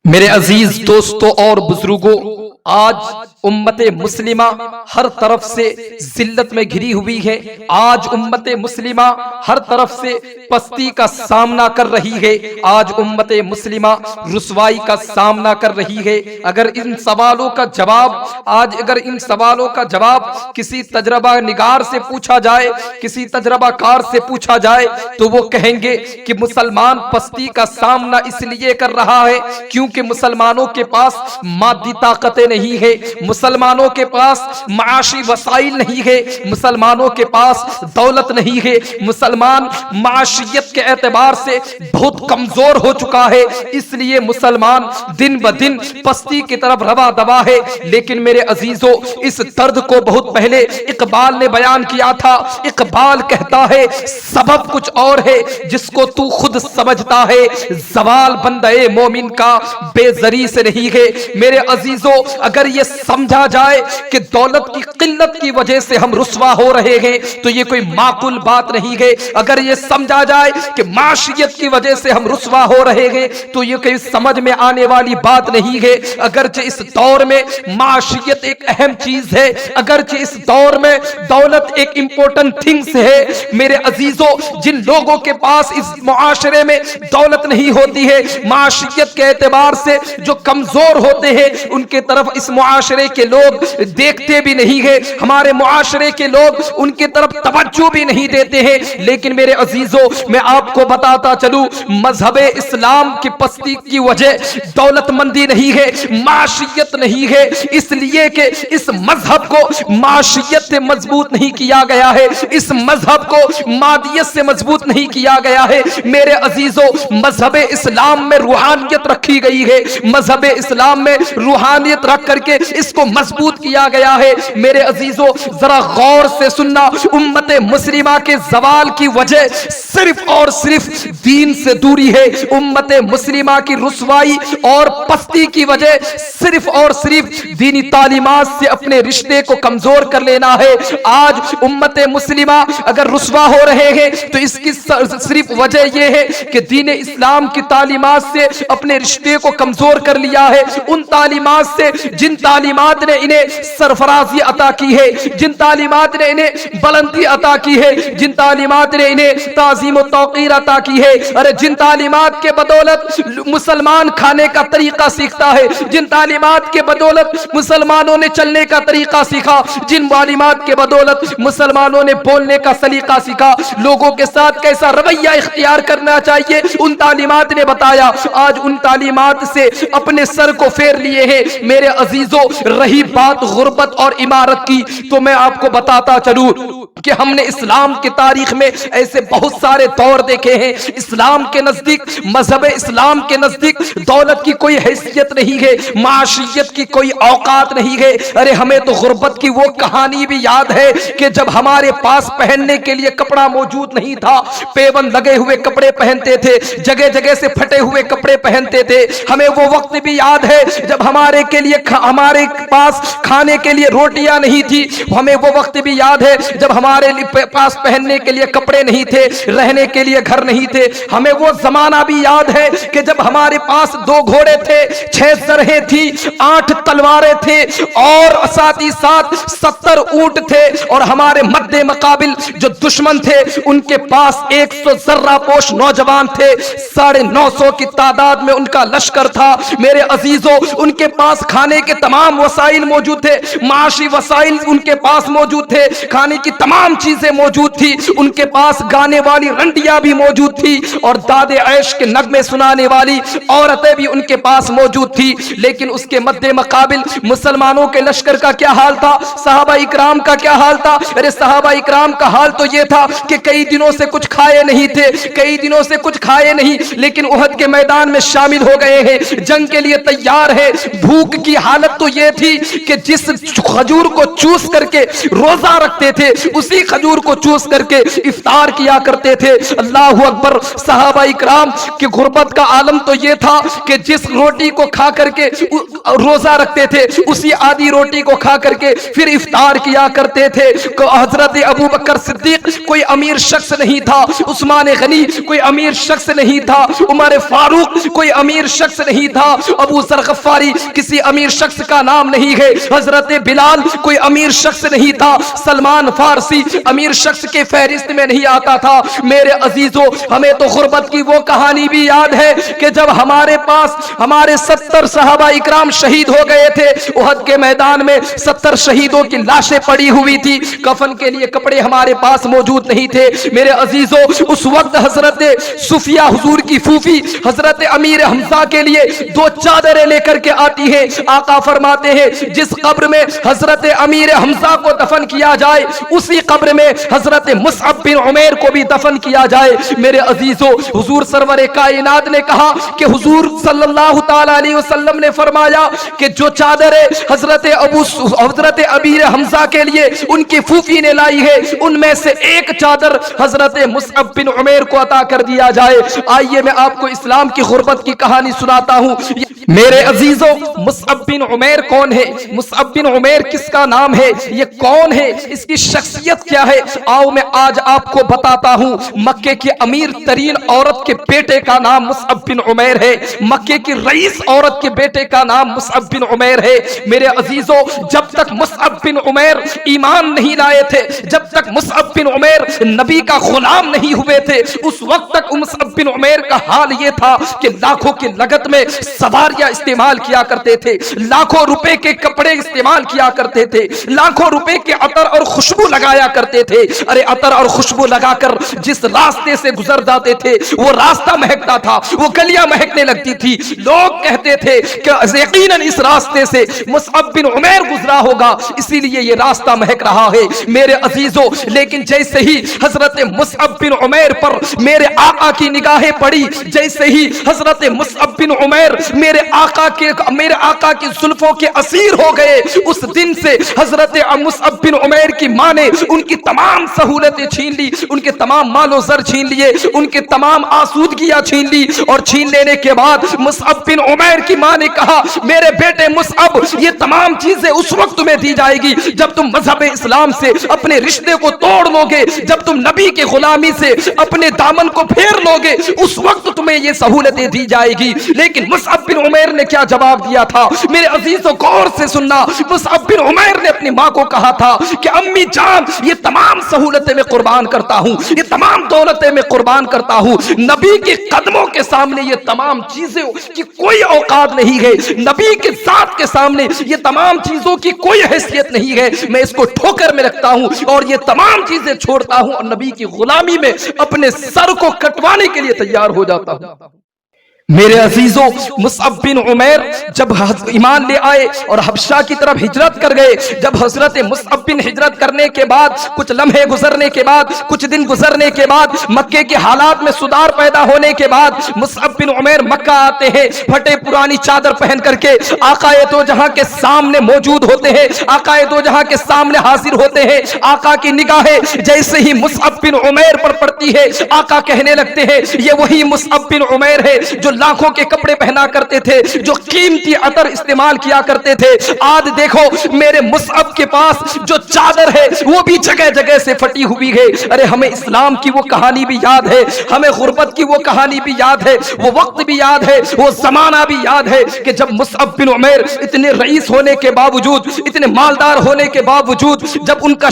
میرے عزیز دوستوں اور بزرگوں، آج امت مسلمہ ہر طرف سے ذلت میں گھری ہوئی ہے۔ آج امت مسلمہ ہر طرف سے پستی کا سامنا کر رہی ہے۔ آج امت مسلمہ رسوائی کا سامنا کر رہی ہے۔ اگر ان سوالوں کا جواب کسی تجربہ نگار سے پوچھا جائے، کسی تجربہ کار سے پوچھا جائے، تو وہ کہیں گے کہ مسلمان پستی کا سامنا اس لیے کر رہا ہے کیونکہ مسلمانوں کے پاس مادی طاقتیں نہیں ہے، مسلمانوں کے پاس معاشی وسائل نہیں ہے، مسلمانوں کے پاس دولت نہیں ہے، مسلمان معاشیت کے اعتبار سے بہت کمزور ہو چکا ہے، اس لیے مسلمان دن بدن پستی کی طرف روا دوا ہے۔ لیکن میرے عزیزوں، اس درد کو بہت پہلے اقبال نے بیان کیا تھا۔ اقبال کہتا ہے سبب کچھ اور ہے جس کو تو خود سمجھتا ہے، زوال بندے مومن کا بے زری سے نہیں ہے۔ میرے عزیزوں، اگر یہ سمجھا جائے کہ دولت کی قلت کی وجہ سے ہم رسوا ہو رہے ہیں تو یہ کوئی معقول بات نہیں ہے۔ اگر یہ سمجھا جائے کہ معاشیت کی وجہ سے ہم رسوا ہو رہے ہیں تو یہ کوئی سمجھ میں آنے والی بات نہیں ہے۔ اگرچہ اس دور میں معاشیت ایک اہم چیز ہے، اگرچہ اس دور میں دولت ایک امپورٹنٹ تھنگس ہے، میرے عزیزوں، جن لوگوں کے پاس اس معاشرے میں دولت نہیں ہوتی ہے، معاشیت کے اعتبار سے جو کمزور ہوتے ہیں، ان کے طرف اس معاشرے کے لوگ دیکھتے بھی نہیں ہیں، ہمارے معاشرے کے لوگ ان کے طرف توجہ بھی نہیں دیتے ہیں۔ لیکن میرے عزیزوں، میں آپ کو بتاتا چلوں، مذہب اسلام کی پستی کی وجہ دولت مندی نہیں ہے، معاشیت نہیں ہے، اس لیے کہ اس مذہب کو معاشیت سے مضبوط نہیں کیا گیا ہے، اس مذہب کو مادیت سے مضبوط نہیں کیا گیا ہے۔ میرے عزیزوں، مذہب اسلام میں روحانیت رکھی گئی ہے، مذہب اسلام میں روحانیت رکھ کر کے اس کو مضبوط کیا گیا ہے۔ میرے عزیزوں، ذرا غور سے سننا، امت مسلمہ کے زوال کی وجہ صرف اور صرف دین سے دوری ہے، امت مسلمہ کی رسوائی اور پستی کی وجہ صرف اور صرف دینی تعلیمات سے اپنے رشتے کو کمزور کر لینا ہے۔ آج امت مسلمہ اگر رسوا ہو رہے ہیں تو اس کی صرف وجہ یہ ہے کہ دین اسلام کی تعلیمات سے اپنے رشتے کو کمزور کر لیا ہے، ان تعلیمات سے جن تعلیمات نے انہیں سرفرازی عطا کی ہے، جن تعلیمات نے انہیں بلندی عطا کی ہے، جن تعلیمات نے انہیں تعظیم و توقیر عطا کی ہے، ارے جن تعلیمات کے بدولت مسلمان کھانے کا طریقہ سیکھتا ہے، جن تعلیمات کے بدولت مسلمانوں نے چلنے کا طریقہ سیکھا، جن تعلیمات کے بدولت مسلمانوں نے بولنے کا سلیقہ سیکھا، لوگوں کے ساتھ کیسا رویہ اختیار کرنا چاہیے، ان تعلیمات نے بتایا۔ آج ان تعلیمات سے اپنے سر کو پھیر لیے ہیں۔ میرے عزیزوں، رہی بات غربت اور عمارت کی، تو میں آپ کو بتاتا چلوں کہ ہم نے اسلام کی تاریخ میں ایسے بہت سارے دور دیکھے ہیں۔ اسلام کے نزدیک، مذہب اسلام کے نزدیک دولت کی کوئی حیثیت نہیں ہے، معاشیت کی کوئی اوقات نہیں ہے۔ ارے ہمیں تو غربت کی وہ کہانی بھی یاد ہے کہ جب ہمارے پاس پہننے کے لیے کپڑا موجود نہیں تھا، پیبند لگے ہوئے کپڑے پہنتے تھے، جگہ جگہ سے پھٹے ہوئے کپڑے پہنتے تھے۔ ہمیں وہ وقت بھی یاد ہے جب ہمارے پاس کھانے کے لیے روٹیاں نہیں تھی، ہمیں وہ وقت بھی یاد ہے جب ہمارے پاس پہننے کے لیے کپڑے نہیں تھے، رہنے کے لیے گھر نہیں تھے۔ ہمیں وہ زمانہ بھی یاد ہے کہ جب ہمارے پاس 2 گھوڑے تھے، 6 زرہیں تھی، 8 تلواریں تھے، اور ساتھ ہی ساتھ 70 اونٹ تھے، اور ہمارے مد مقابل جو دشمن تھے ان کے پاس 100 زرہ پوش نوجوان تھے، 950 کی تعداد میں ان کا لشکر تھا۔ میرے عزیزوں، ان کے پاس کھانے کے تمام وسائل موجود تھے، معاشی وسائل ان کے پاس موجود تھے، کھانے کی تمام چیزیں موجود تھی، ان کے پاس گانے والی رنڈیاں بھی موجود تھی، اور داد عیش کے نغمے سنانے والی عورتیں بھی ان کے پاس موجود تھی۔ لیکن اس کے مد مقابل مسلمانوں کے لشکر کا کیا حال تھا، صحابہ اکرام کا کیا حال تھا؟ ارے صحابہ اکرام کا حال تو یہ تھا کہ کئی دنوں سے کچھ کھائے نہیں تھے، کئی دنوں سے کچھ کھائے نہیں، لیکن احد کے میدان میں شامل ہو گئے ہیں، جنگ کے لیے تیار ہے۔ بھوک کی حالت تو یہ تھی کہ جس کھجور کو چوس کر کے روزہ رکھتے تھے، اسی کھجور کو چوس کر کے افطار کیا کرتے تھے۔ اللہ اکبر۔ صحابہ اکرام کی غربت کا عالم تو یہ تھا کہ جس روٹی کو کھا کر کے روزہ رکھتے تھے اسی آدھی روٹی کو کھا کر کے پھر افطار کیا کرتے تھے۔ حضرت ابو بکر صدیق کوئی امیر شخص نہیں تھا، عثمان غنی کوئی امیر شخص نہیں تھا، عمر فاروق کوئی امیر شخص نہیں تھا، ابو ذر غفاری کسی امیر شخص کا نام نہیں ہے، حضرت بلال کوئی امیر شخص نہیں تھا، سلمان فارسی امیر شخص کے فہرست میں نہیں آتا تھا۔ میرے عزیزو، ہمیں تو غربت کی وہ کہانی بھی یاد ہے کہ جب ہمارے پاس ہمارے 70 صحابہ اکرام شہید ہو گئے تھے، احد کے میدان میں 70 شہیدوں کی لاشیں پڑی ہوئی تھی، کفن کے لیے کپڑے ہمارے پاس موجود نہیں تھے۔ میرے عزیزو، اس وقت حضرت صفیہ حضور کی پھوپھی حضرت امیر حمزہ کے لیے 2 چادریں لے کر کے آتی ہے۔ آقا فرماتے ہیں جس قبر میں حضرت امیر حمزہ کو دفن کیا جائے اسی قبر میں حضرت مصعب بن عمیر کو بھی دفن کیا جائے۔ میرے عزیزو، حضور سرور کائنات نے کہا کہ حضور صلی اللہ تعالی علیہ وسلم نے فرمایا کہ جو چادریں حضرت امیر حمزہ کے لیے ان کی پھوپھی نے لائی ہے ان میں سے ایک چادر حضرت مصعب بن عمیر کو عطا کر دیا جائے۔ آئیے میں آپ کو اسلام کی غربت کی کہانی سناتا ہوں۔ میرے عزیزو، مصعب بن عمیر کون ہے؟ مصعب بن عمیر کس کا نام ہے؟ یہ کون ہے؟ اس کی شخصیت کیا ہے؟ آؤ میں آج آپ کو بتاتا ہوں۔ مکے کی امیر ترین عورت کے بیٹے کا نام مصعب بن عمیر ہے، مکے کی رئیس عورت کے بیٹے کا نام مصعب بن عمیر ہے۔ میرے عزیزو، جب تک مصعب بن عمیر ایمان نہیں لائے تھے، جب تک مصعب بن عمیر نبی کا غلام نہیں ہوئے تھے، اس وقت تک مصعب بن عمیر کا حال یہ تھا کہ لاکھوں کی لگت میں سواریاں استعمال کیا کرتے تھے، لاکھوں روپے کے کپڑے استعمال کیا کرتے تھے، لاکھوں روپے کے عطر اور خوشبو لگایا کرتے تھے۔ ارے عطر اور خوشبو لگا کر جس راستے سے گزر جاتے تھے وہ راستہ مہکتا تھا، وہ گلیاں مہکنے لگتی تھی، لوگ کہتے تھے کہ یقیناً اس راستے سے مصعب بن عمیر گزرا ہوگا، اسی لیے یہ راستہ مہک رہا ہے۔ میرے عزیزو، لیکن جیسے ہی حضرت مصعب بن عمیر پر میرے آقا کی نگاہیں پڑی، جیسے ہی حضرت مصعب بن عمیر میرے آقا کی زلفوں کے اسیر ہو گئے، اس دن سے حضرت مصعب بن عمیر کی ماں نے ان کی تمام سہولتیں چھین لی، ان کے تمام مال و زر چھین لیے، ان کے تمام آسودگیاں چھین لی، اور چھین لینے کے بعد مصعب بن عمیر کی ماں نے کہا میرے بیٹے مصعب، یہ تمام چیزیں اس وقت تمہیں دی جائے گی جب تم مذہب اسلام سے اپنے رشتے کو توڑ لو گے، جب تم نبی کے غلامی سے اپنے دامن کو پھیر لو گے، اس وقت تمہیں یہ سہولتیں دی جائے گی۔ لیکن مصعب بن عمیر نے کیا جواب دیا تھا؟ میرے عزیزوں غور سے سننا، مصعب بن عمیر نے اپنی ماں کو کہا تھا کہ امی جان، یہ تمام سہولتیں میں قربان کرتا ہوں، یہ تمام دولتیں میں قربان کرتا ہوں، نبی کے قدموں کے سامنے یہ تمام چیزیں کی کوئی اوقات نہیں ہے، نبی کے ذات کے سامنے یہ تمام چیزوں کی کوئی حیثیت نہیں ہے، میں اس کو ٹھوکر میں رکھتا ہوں اور یہ تمام چیزیں چھوڑتا ہوں اور نبی کی غلامی میں اپنے سر کو کٹوانے کے لیے تیار ہو جاتا ہوں۔ میرے عزیزوں، مصعب بن عمیر جب ایمان لے آئے اور حبشہ کی طرف ہجرت کر گئے، جب حضرت مصعب بن ہجرت کرنے کے بعد کچھ لمحے گزرنے کے بعد، کچھ دن گزرنے کے بعد، مکے کے حالات میں سدھار پیدا ہونے کے بعد مصعب بن عمیر مکہ آتے ہیں، پھٹے پرانی چادر پہن کر کے آقا دو جہاں کے سامنے موجود ہوتے ہیں، آقا دو جہاں کے سامنے حاضر ہوتے ہیں۔ آقا کی نگاہیں جیسے ہی مصعب بن عمیر پر پڑتی ہے، آقا کہنے لگتے ہیں یہ وہی مصعب بن عمیر ہے جو لاکھوں کے کپڑے پہنا کرتے تھے، جو قیمتی عطر استعمال کیا کرتے تھے، آج دیکھو میرے مصعب کے پاس جو چادر ہے وہ بھی جگہ جگہ سے پھٹی ہوئی ہے۔ ارے ہمیں اسلام کی وہ کہانی بھی یاد ہے، ہمیں غربت کی وہ کہانی بھی یاد ہے، وہ وقت بھی یاد ہے، وہ زمانہ بھی یاد ہے کہ جب مصعب بن عمیر اتنے رئیس ہونے کے باوجود، اتنے مالدار ہونے کے باوجود، جب ان کا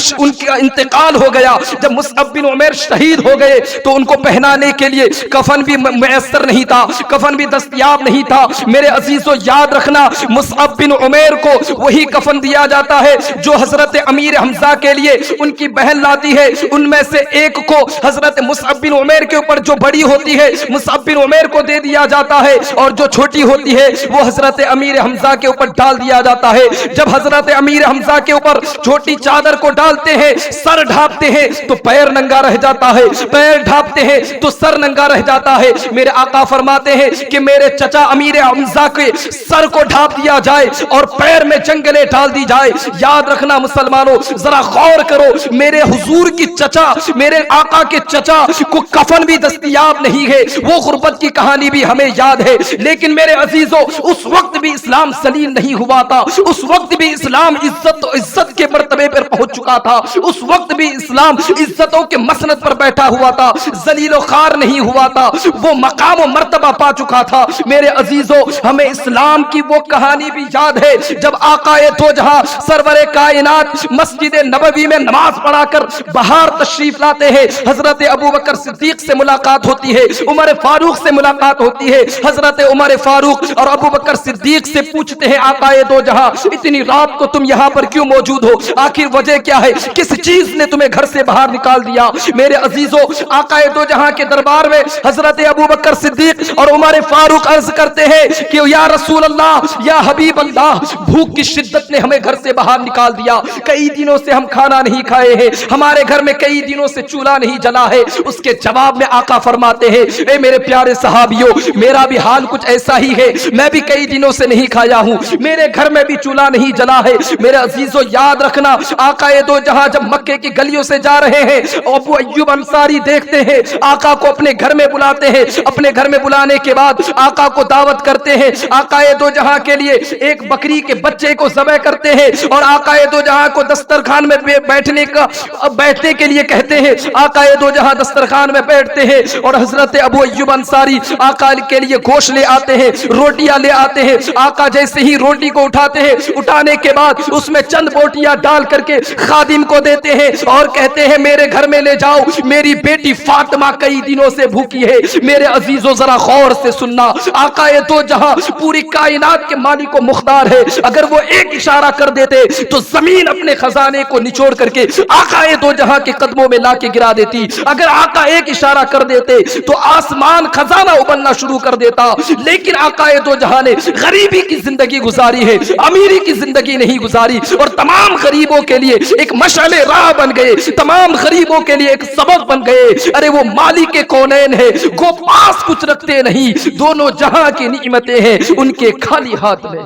انتقال ہو گیا، جب مصعب بن عمیر شہید ہو گئے تو ان کو پہنانے کے لیے کفن بھی میسر نہیں تھا، کفن بھی دستیاب نہیں تھا۔ میرے عزیزو یاد رکھنا، مصعب بن عمیر کو وہی کفن دیا جاتا ہے جو حضرت امیر حمزہ کے لیے ان کی بہن لاتی ہے، ان میں سے ایک کو حضرت مصعب بن عمیر کے اوپر جو بڑی ہوتی ہے مصعب بن عمیر کو دے دیا جاتا ہے، اور جو چھوٹی ہوتی ہے وہ حضرت امیر حمزہ کے اوپر ڈال دیا جاتا ہے۔ جب حضرت امیر حمزہ کے اوپر چھوٹی چادر کو ڈالتے ہیں، سر ڈھانپتے ہیں تو پیر ننگا رہ جاتا ہے، پیر ڈھانپتے ہیں تو سر ننگا رہ جاتا ہے۔ میرے آقا فرماتے ہیں کہ میرے چچا امیر حمزہ کے سر کو ڈھانپ دیا جائے اور پیر میں جنگلیں ڈال دی جائے۔ یاد رکھنا مسلمان مسلمانوں ذرا غور کرو، میرے حضور کی چچا، میرے آقا کے چچا کو کفن بھی دستیاب نہیں ہے، وہ غربت کی کہانی بھی ہمیں یاد ہے، لیکن میرے عزیزوں اس وقت بھی اسلام سلیم نہیں ہوا تھا، اس وقت بھی اسلام عزت کے مرتبے پر پہنچ چکا تھا، اس وقت بھی اسلام عزتوں کے مسند پر بیٹھا ہوا تھا، ذلیل و خوار نہیں ہوا تھا، وہ مقام و مرتبہ پا چکا تھا۔ میرے عزیزوں ہمیں اسلام کی وہ کہانی بھی یاد ہے جب آقا دو جہاں سرور کائنات مسجد نبوی میں نماز پڑھا کر باہر تشریف لاتے ہیں، حضرت ابوبکر صدیق سے ملاقات ہوتی ہے، عمر فاروق سے ملاقات ہوتی ہے، حضرت عمر فاروق اور ابوبکر صدیق سے پوچھتے ہیں آقا دو جہاں اتنی رات کو تم یہاں پر کیوں موجود ہو، آخر وجہ کیا ہے، کس چیز نے تمہیں گھر سے باہر نکال دیا؟ میرے عزیزوں آقا دو جہاں کے دربار میں حضرت ابوبکر صدیق اور عمر فاروق عرض کرتے ہیں کہ یا رسول اللہ، یا حبیب اللہ، بھوک کی شدت نے ہمیں گھر سے باہر نکال دیا، کئی دنوں سے ہم کھانا نہیں کھائے ہیں، ہمارے گھر میں کئی دنوں سے چولہا نہیں جلا ہے۔ اس کے جواب میں آقا فرماتے ہیں اے میرے پیارے صحابیوں، میرا بھی حال کچھ ایسا ہی ہے، میں بھی کئی دنوں سے نہیں کھایا ہوں، میرے گھر میں بھی چولہا نہیں جلا ہے۔ میرے عزیزوں یاد رکھنا آقا دو جہاں جب مکے کی گلیوں سے جا رہے ہیں، ابو ایوب انصاری دیکھتے ہیں آقا کو اپنے گھر میں بلاتے ہیں، اپنے گھر میں بلانے کے بعد آقا کو دعوت کرتے ہیں، آقا دو جہاں کے لیے ایک بکری کے بچے کو ذبح کرتے ہیں اور آقا دو جہاں کو دسترخوان میں بیٹھنے کے لیے کہتے ہیں، آقا دو جہاں دسترخوان میں بیٹھتے ہیں اور حضرت ابو ایوب انصاری آقا کے لیے گوشت لے آتے ہیں، روٹیاں لے آتے ہیں، آقا جیسے ہی روٹی کو اٹھاتے ہیں، اٹھانے کے بعد اس میں چند بوٹیاں ڈال کر کے خادم کو دیتے ہیں اور کہتے ہیں میرے گھر میں لے جاؤ، میری بیٹی فاطمہ کئی دنوں سے بھوکی ہے۔ میرے عزیزوں ذرا غور سے سننا، آقا دو جہاں پوری کائنات کے مالک و مختار ہے، اگر وہ ایک اشارہ کر دیتے تو زمین اپنے خزانے کو نچوڑ کر کے آقا دو جہاں کے قدموں میں لا کے گرا دیتی، اگر آقا ایک اشارہ کر دیتے تو آسمان خزانہ ابلنا شروع کر دیتا، لیکن آقا دو جہاں نے غریبی کی زندگی گزاری ہے، امیری کی زندگی نہیں گزاری، اور تمام غریبوں کے لیے ایک مشعل راہ بن گئے، تمام غریبوں کے لیے ایک سبق بن گئے۔ ارے وہ مالک کونین ہے، وہ پاس کچھ رکھتے نہیں، دونوں جہاں کی نعمتیں ہیں ان کے خالی ہاتھ میں۔